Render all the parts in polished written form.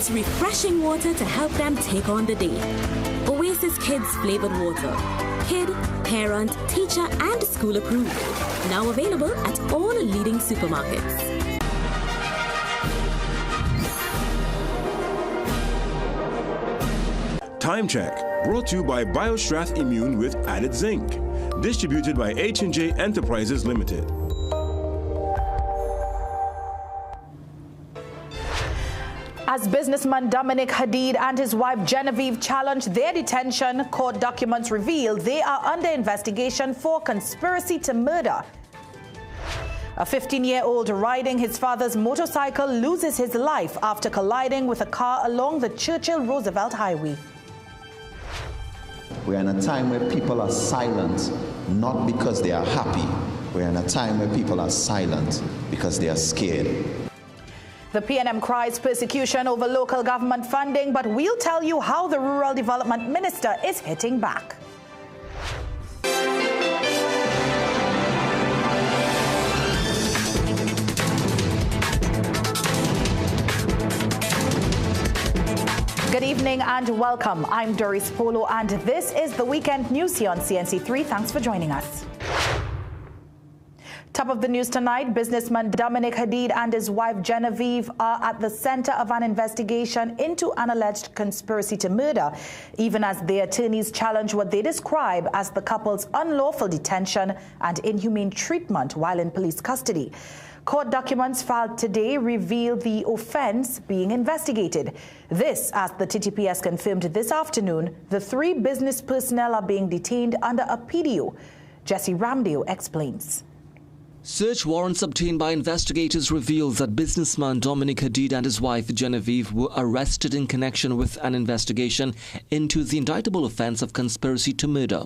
It's refreshing water to help them take on the day. Oasis Kids flavored water. Kid, parent, teacher, and school approved. Now available at all leading supermarkets. Time Check, brought to you by BioStrath Immune with added zinc. Distributed by H&J Enterprises Limited. As businessman Dominic Hadid and his wife Genevieve challenged their detention, court documents reveal they are under investigation for conspiracy to murder. A 15-year-old riding his father's motorcycle loses his life after colliding with a car along the Churchill-Roosevelt Highway. We're in a time where people are silent, not because they are happy. We're in a time where people are silent because they are scared. The PNM cries persecution over local government funding, but we'll tell you how the Rural Development Minister is hitting back. Good evening and welcome. I'm Doris Polo and this is the Weekend News here on CNC3. Thanks for joining us. Top of the news tonight, businessman Dominic Hadid and his wife Genevieve are at the center of an investigation into an alleged conspiracy to murder, even as their attorneys challenge what they describe as the couple's unlawful detention and inhumane treatment while in police custody. Court documents filed today reveal the offense being investigated. This, as the TTPS confirmed this afternoon, the 3 business personnel are being detained under a PDO. Jesse Ramdale explains. Search warrants obtained by investigators reveal that businessman Dominic Hadid and his wife Genevieve were arrested in connection with an investigation into the indictable offense of conspiracy to murder.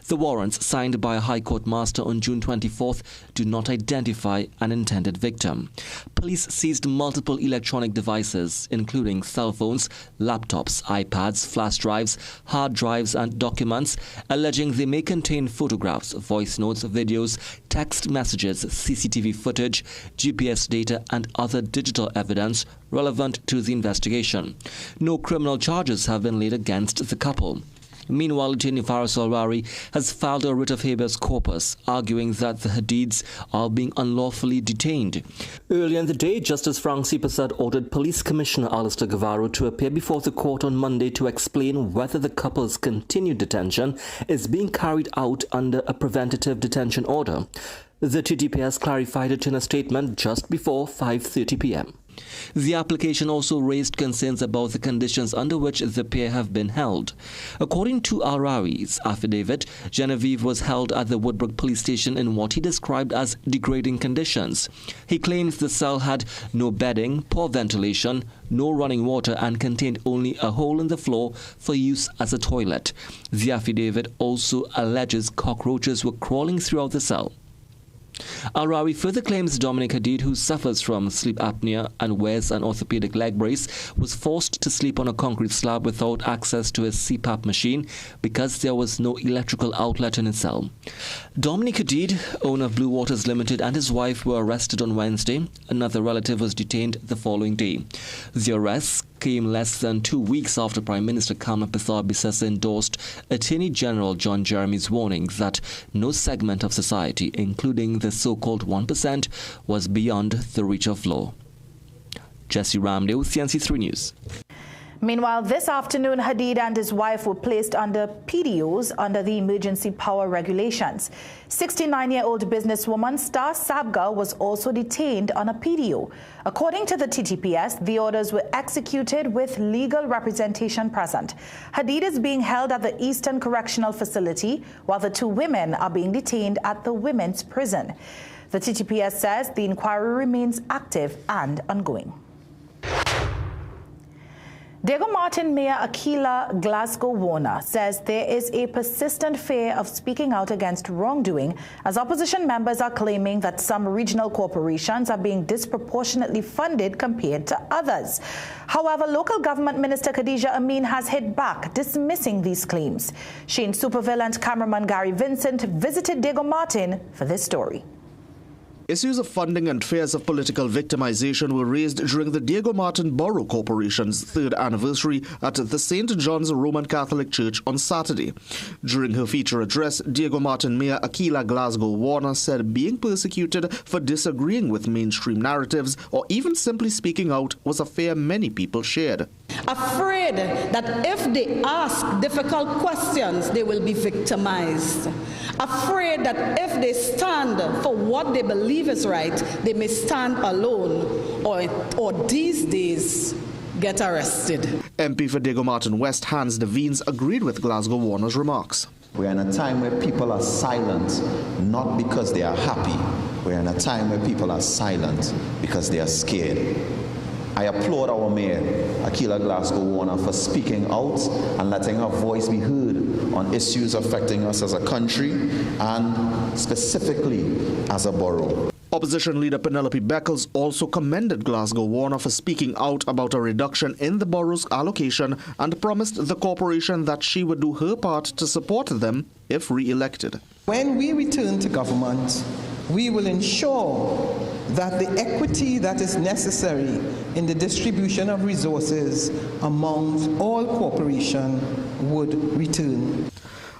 The warrants, signed by a High Court master on June 24th, do not identify an intended victim. Police seized multiple electronic devices, including cell phones, laptops, iPads, flash drives, hard drives and documents, alleging they may contain photographs, voice notes, videos, text messages, CCTV footage, GPS data and other digital evidence relevant to the investigation. No criminal charges have been laid against the couple. Meanwhile, Attorney Faris Alwari has filed a writ of habeas corpus, arguing that the Hadids are being unlawfully detained. Earlier in the day, Justice Frank C. Prasad ordered Police Commissioner Alistair Gavaro to appear before the court on Monday to explain whether the couple's continued detention is being carried out under a preventative detention order. The TTPS clarified it in a statement just before 5:30 p.m. The application also raised concerns about the conditions under which the pair have been held. According to Arawi's affidavit, Genevieve was held at the Woodbrook police station in what he described as degrading conditions. He claims the cell had no bedding, poor ventilation, no running water and contained only a hole in the floor for use as a toilet. The affidavit also alleges cockroaches were crawling throughout the cell. Arawi further claims Dominic Hadid, who suffers from sleep apnea and wears an orthopedic leg brace, was forced to sleep on a concrete slab without access to a CPAP machine because there was no electrical outlet in his cell. Dominic Hadid, owner of Blue Waters Limited, and his wife were arrested on Wednesday. Another relative was detained the following day. The arrests came less than 2 weeks after Prime Minister Kamla Bissau endorsed Attorney General John Jeremy's warning that no segment of society, including the so-called 1%, was beyond the reach of law. Jesse Ramdale, CNC3 News. Meanwhile, this afternoon, Hadid and his wife were placed under PDOs under the emergency power regulations. 69-year-old businesswoman Star Sabga was also detained on a PDO. According to the TTPS, the orders were executed with legal representation present. Hadid is being held at the Eastern Correctional Facility, while the 2 women are being detained at the women's prison. The TTPS says the inquiry remains active and ongoing. Diego Martin Mayor Akila Glasgow Warner says there is a persistent fear of speaking out against wrongdoing as opposition members are claiming that some regional corporations are being disproportionately funded compared to others. However, local government minister Khadija Amin has hit back, dismissing these claims. Shane Superville and cameraman Gary Vincent visited Diego Martin for this story. Issues of funding and fears of political victimization were raised during the Diego Martin Borough Corporation's 3rd anniversary at the St. John's Roman Catholic Church on Saturday. During her feature address, Diego Martin Mayor Akila Glasgow Warner said being persecuted for disagreeing with mainstream narratives or even simply speaking out was a fear many people shared. Afraid that if they ask difficult questions, they will be victimized. Afraid that if they stand for what they believe is right, they may stand alone or these days get arrested. MP for Diego Martin West Hans de Veens agreed with Glasgow Warner's remarks. We're in a time where people are silent, not because they are happy. We're in a time where people are silent because they are scared. I applaud our Mayor, Akila Glasgow Warner, for speaking out and letting her voice be heard on issues affecting us as a country and specifically as a borough. Opposition leader Penelope Beckles also commended Glasgow Warner for speaking out about a reduction in the borough's allocation and promised the corporation that she would do her part to support them if re-elected. When we return to government, we will ensure that the equity that is necessary in the distribution of resources among all corporations would return.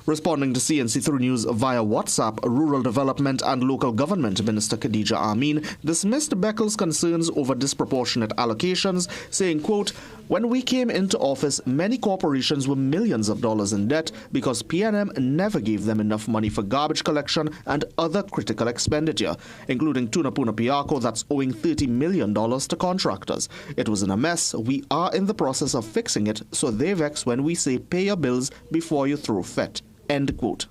Responding to CNC3 News via WhatsApp, Rural Development and Local Government Minister Khadija Amin dismissed Beckles' concerns over disproportionate allocations, saying, quote, "When we came into office, many corporations were millions of dollars in debt because PNM never gave them enough money for garbage collection and other critical expenditure, including Tunapuna Piarco that's owing $30 million to contractors. It was in a mess. We are in the process of fixing it, so they vex when we say pay your bills before you throw fit." End quote.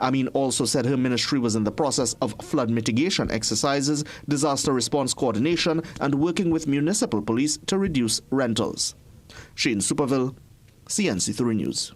Amin also said her ministry was in the process of flood mitigation exercises, disaster response coordination, and working with municipal police to reduce rentals. Shane Superville, CNC3 News.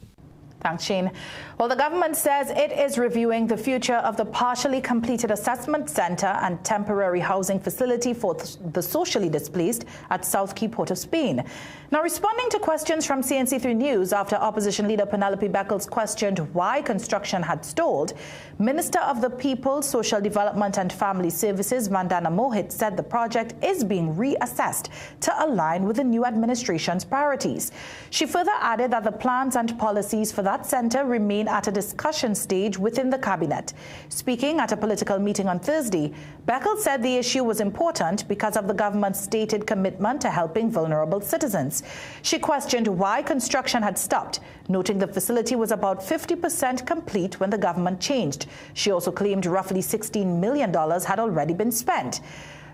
Thanks, Shane. Well, the government says it is reviewing the future of the partially completed assessment center and temporary housing facility for the socially displaced at South Key, Port of Spain. Now, responding to questions from CNC3 News after opposition leader Penelope Beckles questioned why construction had stalled, Minister of the People, Social Development and Family Services Vandana Mohit said the project is being reassessed to align with the new administration's priorities. She further added that the plans and policies for that center remain at a discussion stage within the cabinet. Speaking at a political meeting on Thursday, Beckles said the issue was important because of the government's stated commitment to helping vulnerable citizens. She questioned why construction had stopped, noting the facility was about 50% complete when the government changed. She also claimed roughly $16 million had already been spent.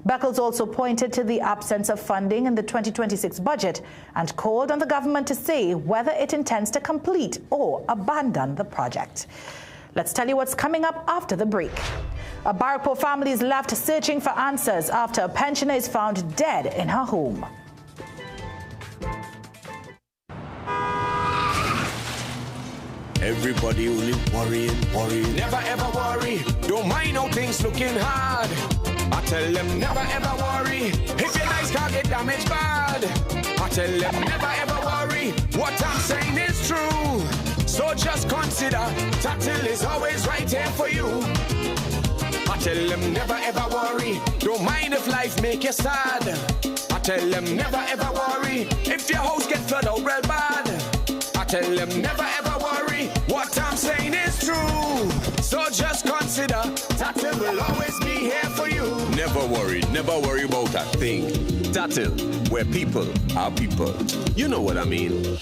Beckles also pointed to the absence of funding in the 2026 budget and called on the government to say whether it intends to complete or abandon the project. Let's tell you what's coming up after the break. A Barrackpore family is left searching for answers after a pensioner is found dead in her home. Everybody only worrying. Never ever worry. Don't mind how things looking hard. I tell them never ever worry. If your life can't get damaged bad. I tell them never ever worry. What I'm saying is true. So just consider Tatil is always right here for you. I tell them never ever worry. Don't mind if life make you sad. I tell them never ever worry. If your house get flooded out real bad. I tell them never ever worry. What I'm saying is true. So just consider Tatil will always be here for you. Never worry about a thing. Tatil, where people are people. You know what I mean.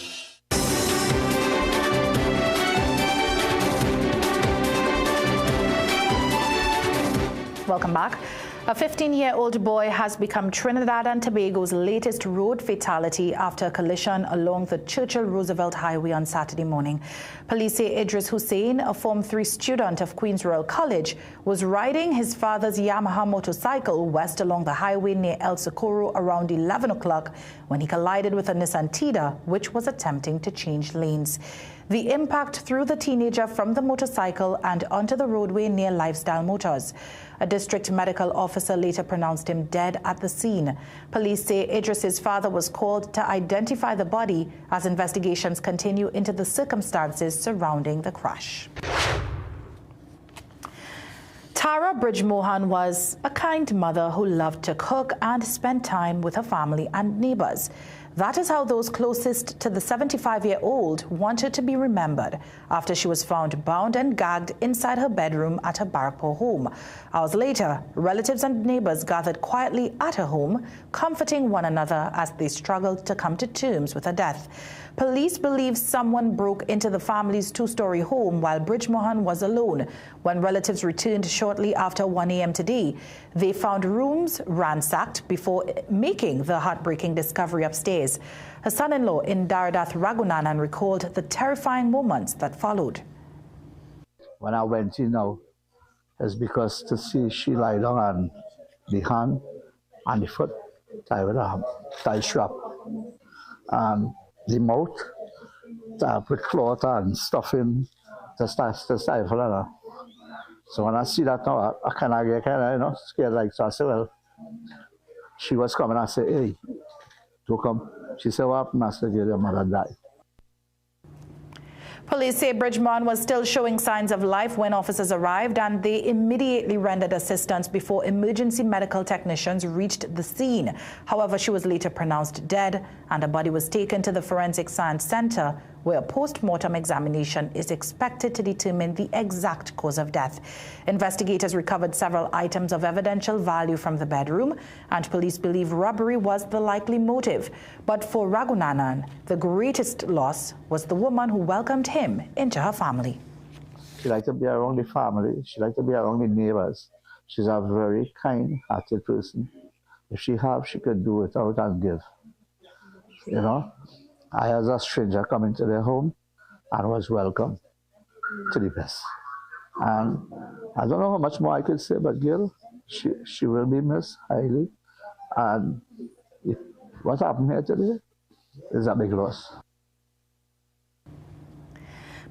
Welcome back. A 15-year-old boy has become Trinidad and Tobago's latest road fatality after a collision along the Churchill-Roosevelt Highway on Saturday morning. Police say Idris Hussein, a Form 3 student of Queen's Royal College, was riding his father's Yamaha motorcycle west along the highway near El Socorro around 11 o'clock when he collided with a Nissan Tida, which was attempting to change lanes. The impact threw the teenager from the motorcycle and onto the roadway near Lifestyle Motors. A district medical officer later pronounced him dead at the scene. Police say Idris's father was called to identify the body as investigations continue into the circumstances surrounding the crash. Tara Sarah Bridgemohan was a kind mother who loved to cook and spend time with her family and neighbors. That is how those closest to the 75-year-old wanted to be remembered after she was found bound and gagged inside her bedroom at her Barrackpore home. Hours later, relatives and neighbors gathered quietly at her home, comforting one another as they struggled to come to terms with her death. Police believe someone broke into the family's two-story home while Bridgemohan was alone. When relatives returned shortly after 1 a.m. today, they found rooms ransacked before making the heartbreaking discovery upstairs. Her son-in-law, Indaradath Ragunanan, recalled the terrifying moments that followed. When I went in now, it's because to see she lie down and the hand and the foot tied with a tie strap. And the mouth with cloth and stuffing to stifle her. So when I see that now, I kind of get scared like so. I said, well, she was coming. I said, hey, to come. She said, what happened? I said, your mother died. Police say Bridgemohan was still showing signs of life when officers arrived, and they immediately rendered assistance before emergency medical technicians reached the scene. However, she was later pronounced dead, and her body was taken to the Forensic Science Center, where a post-mortem examination is expected to determine the exact cause of death. Investigators recovered several items of evidential value from the bedroom, and police believe robbery was the likely motive. But for Ragunanan, the greatest loss was the woman who welcomed him into her family. She liked to be around the family. She liked to be around the neighbors. She's a very kind-hearted person. If she could do without and give. You know? I, as a stranger, come into their home and was welcome to the best. And I don't know how much more I could say, but girl, she will be missed highly. And what happened here today is a big loss.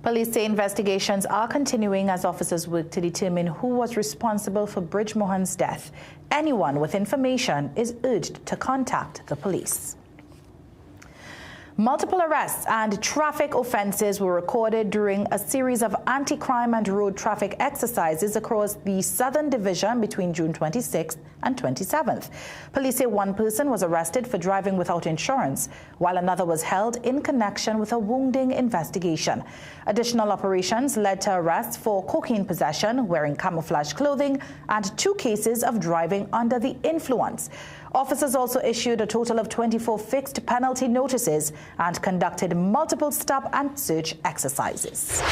Police say investigations are continuing as officers work to determine who was responsible for Bridgemohan's death. Anyone with information is urged to contact the police. Multiple arrests and traffic offences were recorded during a series of anti-crime and road traffic exercises across the Southern Division between June 26th and 27th. Police say one person was arrested for driving without insurance, while another was held in connection with a wounding investigation. Additional operations led to arrests for cocaine possession, wearing camouflage clothing, and 2 cases of driving under the influence. Officers also issued a total of 24 fixed penalty notices and conducted multiple stop and search exercises.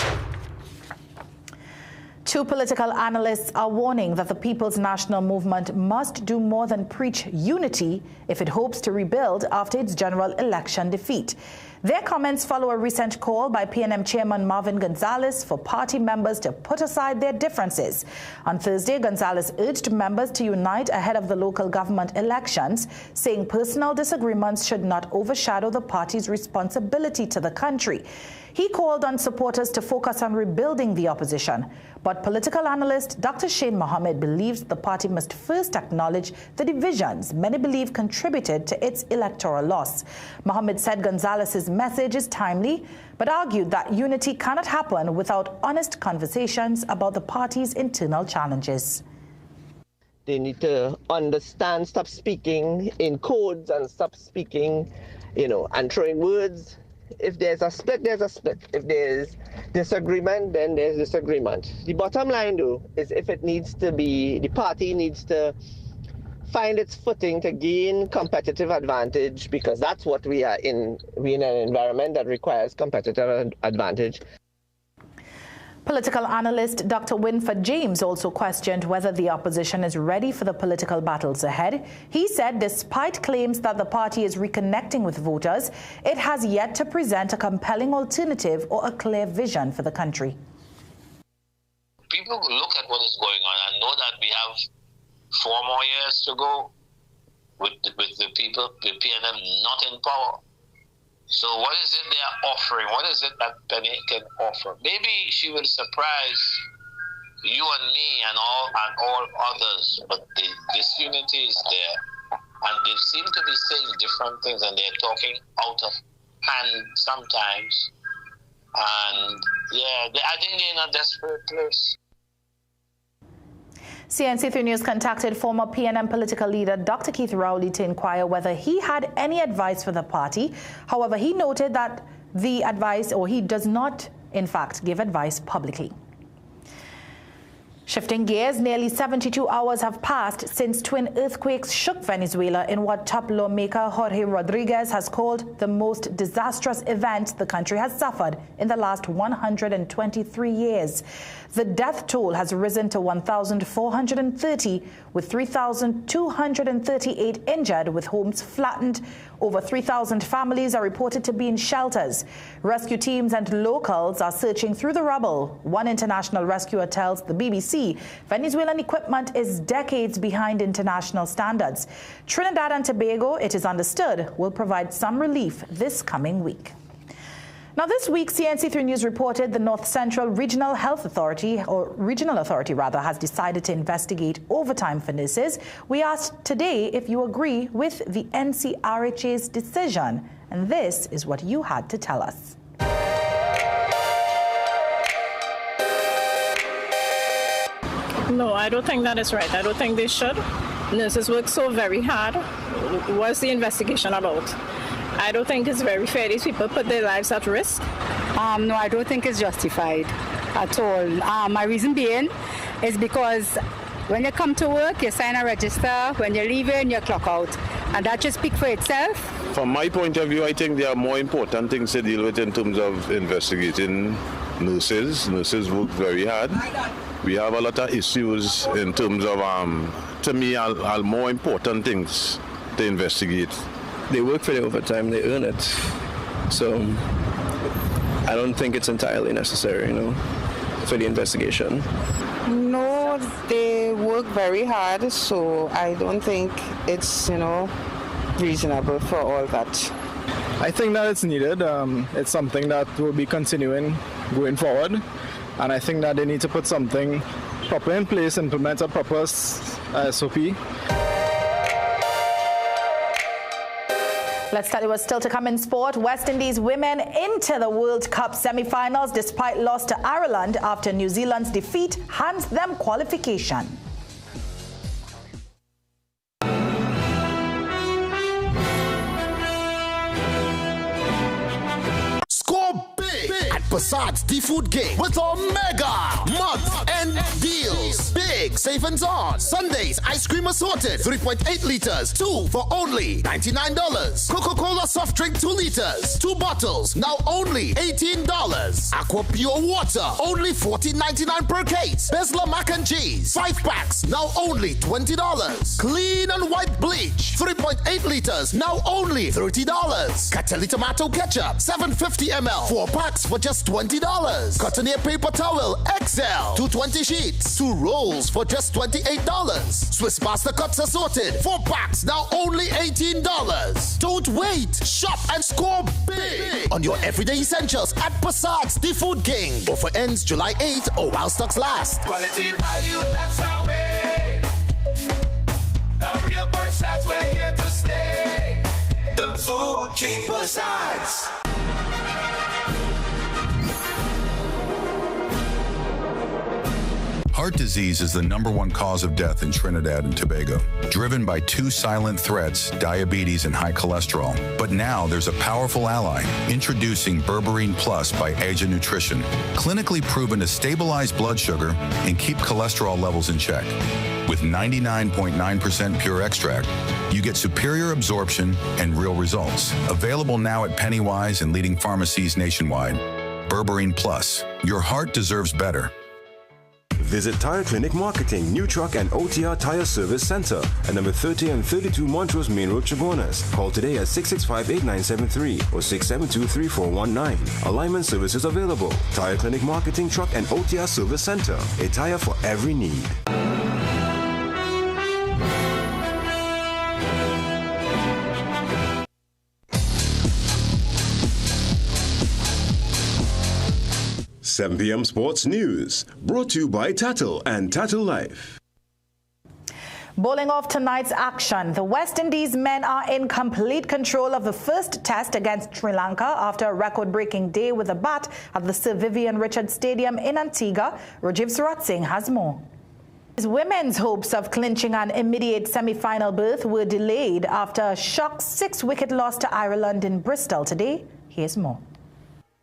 2 political analysts are warning that the People's National Movement must do more than preach unity if it hopes to rebuild after its general election defeat. Their comments follow a recent call by PNM Chairman Marvin Gonzalez for party members to put aside their differences. On Thursday, Gonzalez urged members to unite ahead of the local government elections, saying personal disagreements should not overshadow the party's responsibility to the country. He called on supporters to focus on rebuilding the opposition. But political analyst Dr. Shane Mohammed believes the party must first acknowledge the divisions many believe contributed to its electoral loss. Mohammed said Gonzalez's message is timely, but argued that unity cannot happen without honest conversations about the party's internal challenges. They need to understand, stop speaking in codes and stop speaking, and throwing words. If there's a split, there's a split. If there's disagreement, then there's disagreement. The bottom line, though, is if it needs to be, the party needs to find its footing to gain competitive advantage, because that's what we are in. We're in an environment that requires competitive advantage. Political analyst Dr. Winford James also questioned whether the opposition is ready for the political battles ahead. He said despite claims that the party is reconnecting with voters, it has yet to present a compelling alternative or a clear vision for the country. People look at what is going on and know that we have 4 more years to go with the people, the PNM not in power. So what is it they are offering? What is it that Penny can offer? Maybe she will surprise you and me and all others, but the disunity is there. And they seem to be saying different things, and they're talking out of hand sometimes. And yeah, I think they're in a desperate place. CNC3 News contacted former PNM political leader Dr. Keith Rowley to inquire whether he had any advice for the party. However, he noted that the advice, or he does not, in fact, give advice publicly. Shifting gears, nearly 72 hours have passed since twin earthquakes shook Venezuela in what top lawmaker Jorge Rodriguez has called the most disastrous event the country has suffered in the last 123 years. The death toll has risen to 1,430, with 3,238 injured, with homes flattened. Over 3,000 families are reported to be in shelters. Rescue teams and locals are searching through the rubble. One international rescuer tells the BBC Venezuelan equipment is decades behind international standards. Trinidad and Tobago, it is understood, will provide some relief this coming week. Now, this week, CNC3 News reported the North Central Regional Health Authority, or Regional Authority rather, has decided to investigate overtime for nurses. We asked today if you agree with the NCRHA's decision, and this is what you had to tell us. No, I don't think that is right. I don't think they should. Nurses work so very hard. What's the investigation about? I don't think it's very fair. These people put their lives at risk. No, I don't think it's justified at all. My reason being is because when you come to work, you sign a register. When you leave in, you clock out. And that just speaks for itself. From my point of view, I think there are more important things to deal with in terms of investigating nurses. Nurses work very hard. We have a lot of issues in terms of, to me, are more important things to investigate. They work for the overtime, they earn it. So I don't think it's entirely necessary, for the investigation. No, they work very hard, so I don't think it's, reasonable for all that. I think that it's needed. It's something that will be continuing going forward. And I think that they need to put something proper in place, implement a proper SOP. Let's tell you what's still to come in sport. West Indies women into the World Cup semi-finals despite loss to Ireland after New Zealand's defeat hands them qualification. Score big at Passad's D-Food Game with a mega month-end deals. Big savings on Sundays ice cream assorted 3.8 liters, 2 for only $99. Coca-Cola soft drink 2 liters, 2 bottles now only $18. Aqua Pure Water only $14.99 per case. Bezla mac and cheese 5 packs now only $20. Clean and white bleach 3.8 liters now only $30. Catelli tomato ketchup 750 ml 4 packs for just $20. Cotoneer paper towel XL 220 sheets 2 rolls for just $28. Swiss pasta cups assorted 4 packs now only $18. Don't wait, shop and score big on your everyday essentials at Passad's D-Food King. Offer ends July 8th or while stocks last. Quality value, that's our way. A real Passad's, we're here to stay. The Food King Passad's. Heart disease is the #1 cause of death in Trinidad and Tobago, driven by 2 silent threats, diabetes and high cholesterol. But now there's a powerful ally, introducing Berberine Plus by Asia Nutrition, clinically proven to stabilize blood sugar and keep cholesterol levels in check. With 99.9% pure extract, you get superior absorption and real results. Available now at Pennywise and leading pharmacies nationwide. Berberine Plus, your heart deserves better. Visit Tire Clinic Marketing, New Truck and OTR Tire Service Center at number 30 and 32 Montrose Main Road, Chabonas. Call today at 665-8973 or 672-3419. Alignment services available. Tire Clinic Marketing, Truck and OTR Service Center. A tire for every need. "7 p.m. Sports News, brought to you by Tattle and Tattle Life." Bowling off tonight's action, the West Indies men are in complete control of the first test against Sri Lanka after a record-breaking day with a bat at the Sir Vivian Richards Stadium in Antigua. Rajiv Surat Singh has more. Women's hopes of clinching an immediate semi-final berth were delayed after a shock 6-wicket loss to Ireland in Bristol today. Here's more.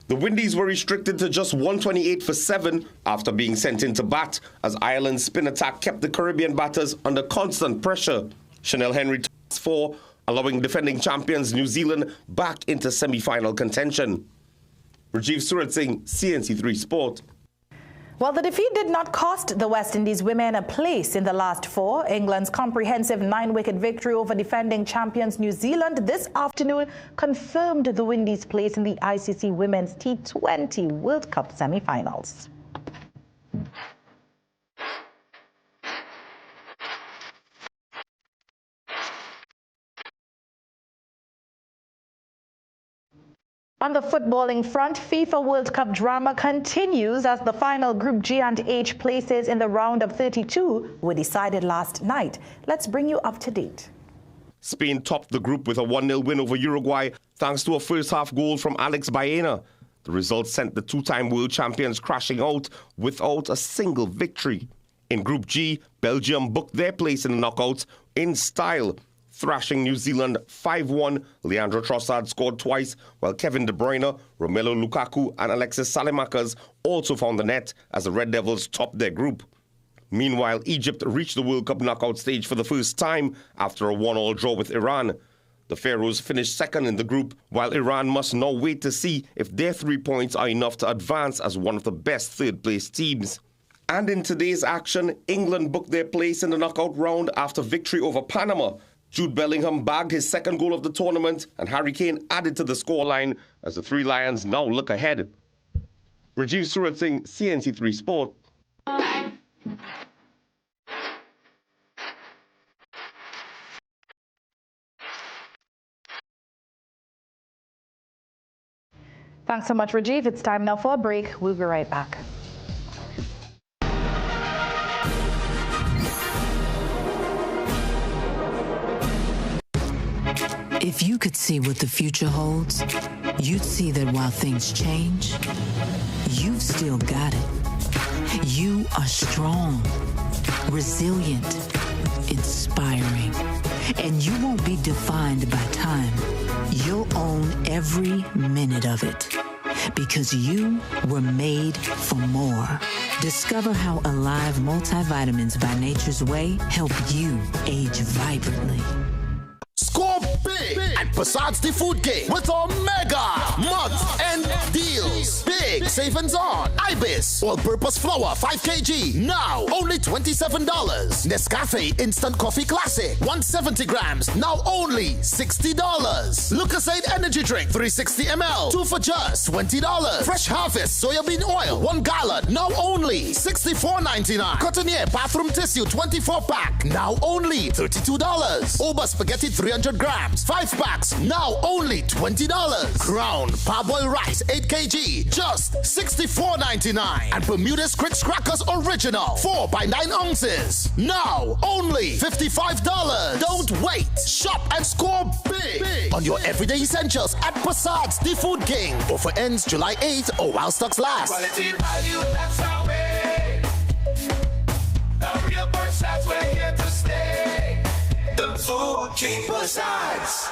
The Windies were restricted to just 128 for 7 after being sent into bat as Ireland's spin attack kept the Caribbean batters under constant pressure. Chanel Henry tossed 4, allowing defending champions New Zealand back into semi-final contention. Rajiv Surat Singh, CNC3 Sport. Well, the defeat did not cost the West Indies women a place in the last 4. England's comprehensive 9-wicket victory over defending champions New Zealand this afternoon confirmed the Windies' place in the ICC Women's T20 World Cup semi-finals. On the footballing front, FIFA World Cup drama continues as the final Group G and H places in the round of 32 were decided last night. Let's bring you up to date. Spain topped the group with a 1-0 win over Uruguay thanks to a first-half goal from Alex Baena. The result sent the two-time world champions crashing out without a single victory. In Group G, Belgium booked their place in the knockouts in style, thrashing New Zealand 5-1. Leandro Trossard scored twice, while Kevin De Bruyne, Romelu Lukaku and Alexis Salemakas also found the net as the Red Devils topped their group. Meanwhile, Egypt reached the World Cup knockout stage for the first time after a 1-1 draw with Iran. The Pharaohs finished second in the group, while Iran must now wait to see if their 3 points are enough to advance as one of the best third-place teams. And in today's action, England booked their place in the knockout round after victory over Panama. Jude Bellingham bagged his second goal of the tournament and Harry Kane added to the scoreline as the Three Lions now look ahead. Rajiv Surat Singh, CNC3 Sport. Thanks so much, Rajiv. It's time now for a break. We'll be right back. If you could see what the future holds, you'd see that while things change, you've still got it. You are strong, resilient, inspiring, and you won't be defined by time. You'll own every minute of it because you were made for more. Discover how Alive multivitamins by Nature's Way help you age vibrantly. Score big at Passad's The Food Game with our mega month-end deals. Big savings on Ibis all-purpose flour 5 kg, now only $27. Nescafe Instant Coffee Classic 170 grams, now only $60. Lucasade Energy Drink 360 ml, 2 for just $20. Fresh Harvest Soybean Oil 1 gallon, now only $64.99. Cotonnier Bathroom Tissue 24-pack, now only $32. Oba Spaghetti 300 grams, 5 packs, now only $20. Crown Parboiled Rice 8 kg, just $64.99. And Bermuda's Grits Crackers Original 4 by 9 ounces, now only $55. Don't wait. Shop and score big on your everyday essentials at Passad's The Food King. Offer ends July 8th or while stocks last. Quality value, that's our way. A real Passad's, we're here to stay. The Food King Passad's.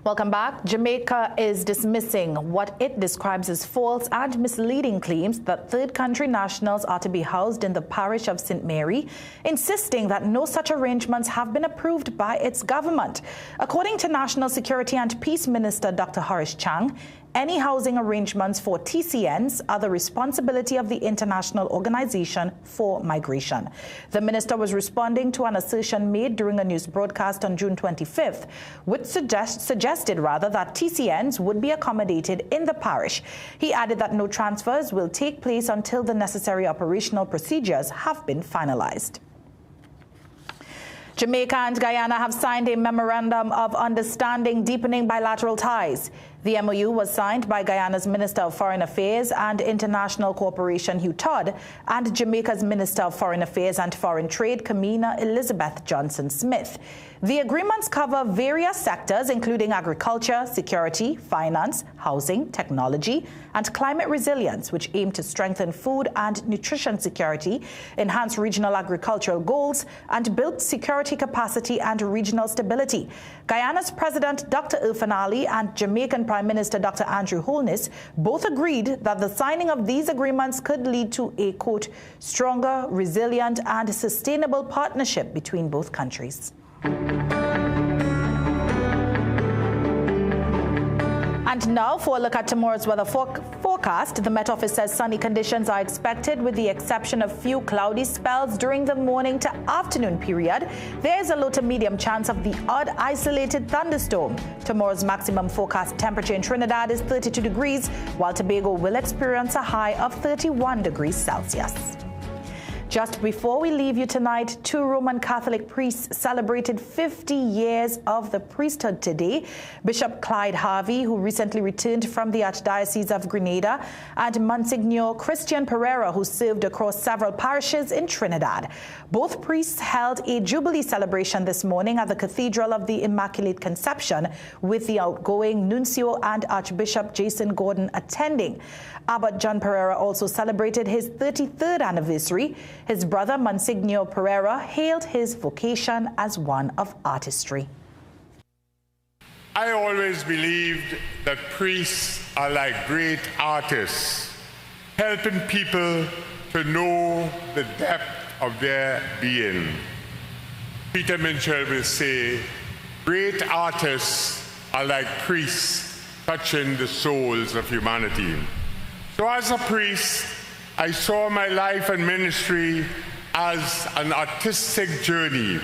Welcome back. Jamaica is dismissing what it describes as false and misleading claims that third country nationals are to be housed in the parish of St. Mary, insisting that no such arrangements have been approved by its government. According to National Security and Peace Minister Dr. Horace Chang, any housing arrangements for TCNs are the responsibility of the International Organization for Migration. The minister was responding to an assertion made during a news broadcast on June 25th, which suggested that TCNs would be accommodated in the parish. He added that no transfers will take place until the necessary operational procedures have been finalized. Jamaica and Guyana have signed a memorandum of understanding deepening bilateral ties. The MOU was signed by Guyana's Minister of Foreign Affairs and International Cooperation, Hugh Todd, and Jamaica's Minister of Foreign Affairs and Foreign Trade, Kamina Elizabeth Johnson-Smith. The agreements cover various sectors, including agriculture, security, finance, housing, technology, and climate resilience, which aim to strengthen food and nutrition security, enhance regional agricultural goals, and build security capacity and regional stability. Guyana's President Dr. Irfan Ali and Jamaican Prime Minister Dr. Andrew Holness both agreed that the signing of these agreements could lead to a, quote, stronger, resilient, and sustainable partnership between both countries. And now for a look at tomorrow's weather forecast. The Met Office says sunny conditions are expected with the exception of few cloudy spells during the morning to afternoon period. There is a low to medium chance of the odd isolated thunderstorm. Tomorrow's maximum forecast temperature in Trinidad is 32 degrees, while Tobago will experience a high of 31 degrees Celsius. Just before we leave you tonight, 2 Roman Catholic priests celebrated 50 years of the priesthood today. Bishop Clyde Harvey, who recently returned from the Archdiocese of Grenada, and Monsignor Christian Pereira, who served across several parishes in Trinidad. Both priests held a Jubilee celebration this morning at the Cathedral of the Immaculate Conception, with the outgoing Nuncio and Archbishop Jason Gordon attending. Abbot John Pereira also celebrated his 33rd anniversary. His brother, Monsignor Pereira, hailed his vocation as one of artistry. I always believed that priests are like great artists, helping people to know the depth of their being. Peter Minchell will say, great artists are like priests touching the souls of humanity. So as a priest, I saw my life and ministry as an artistic journey,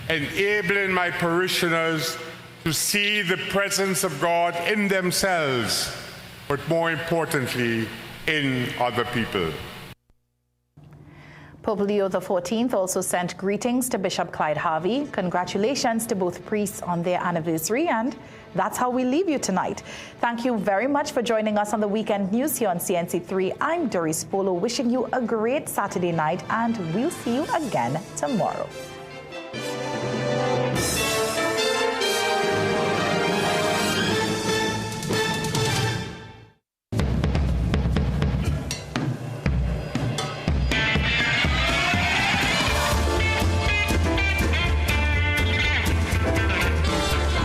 enabling my parishioners to see the presence of God in themselves, but more importantly, in other people. Pope Leo XIV also sent greetings to Bishop Clyde Harvey. Congratulations to both priests on their anniversary, and that's how we leave you tonight. Thank you very much for joining us on the Weekend News here on CNC3. I'm Doris Polo, wishing you a great Saturday night, and we'll see you again tomorrow.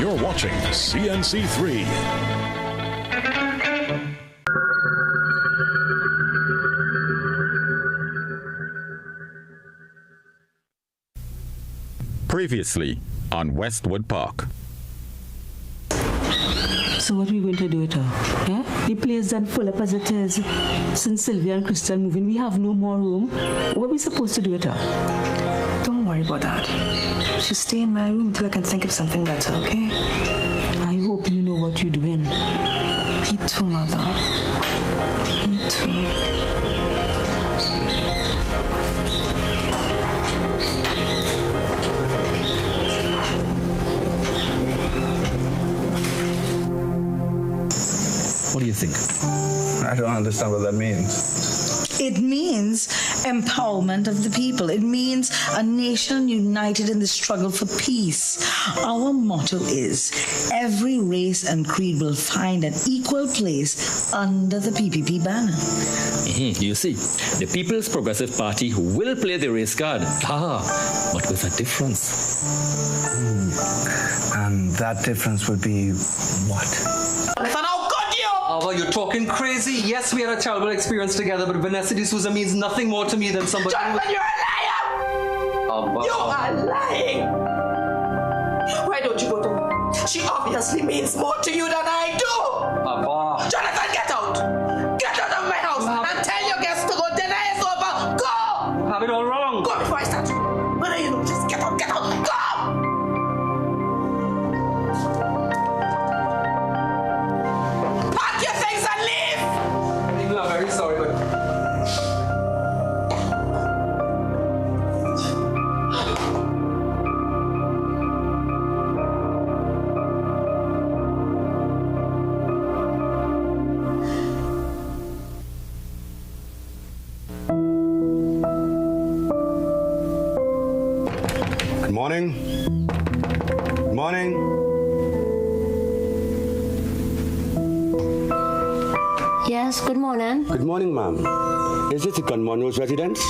You're watching CNC3. Previously on Westwood Park. So what are we going to do with her? Yeah? The place is full up as it is. Since Sylvia and Crystal moving, we have no more room. What are we supposed to do with her? Don't worry about that. She'll stay in my room until I can think of something better, okay? I hope you know what you're doing. Me too, Mother. Me too. What do you think? I don't understand what that means. It means empowerment of the people. It means a nation united in the struggle for peace. Our motto is, every race and creed will find an equal place under the PPP banner. You see, the People's Progressive Party will play the race card. But with a difference. And that difference would be what? Ava, you're talking crazy. Yes, we had a terrible experience together, but Vanessa D'Souza means nothing more to me than somebody Jonathan, you're a liar! Ava. You are lying! Why don't you go to her? She obviously means more to you than I do! Ava. Jonathan, get out! Get out of my house and tell your guests to go. Dinner is over! Go! You have it all wrong. Go before I start. What do you know? Just get out, get out! Go! Very sorry, but Good morning. morning. Yes, good morning. Good morning, ma'am. Is this the Gunman Rose residence?